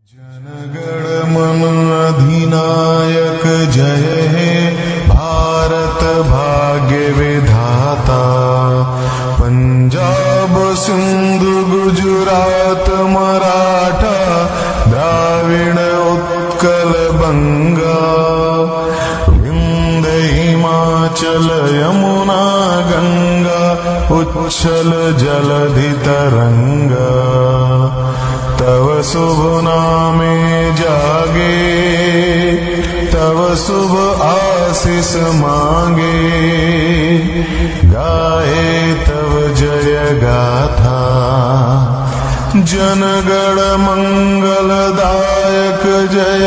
जनगण मन अधिनायक जय हे भारत भाग्य विधाता। पंजाब सिंधु गुजरात मराठा द्राविड उत्कल बंगा। विंध्य हिमाचल यमुना गंगा उच्छल जलधि तरंगा। तव शुभ नामे जागे तव शुभ आशीष मांगे। गाए तव जय गाथा जनगण मंगलदायक जय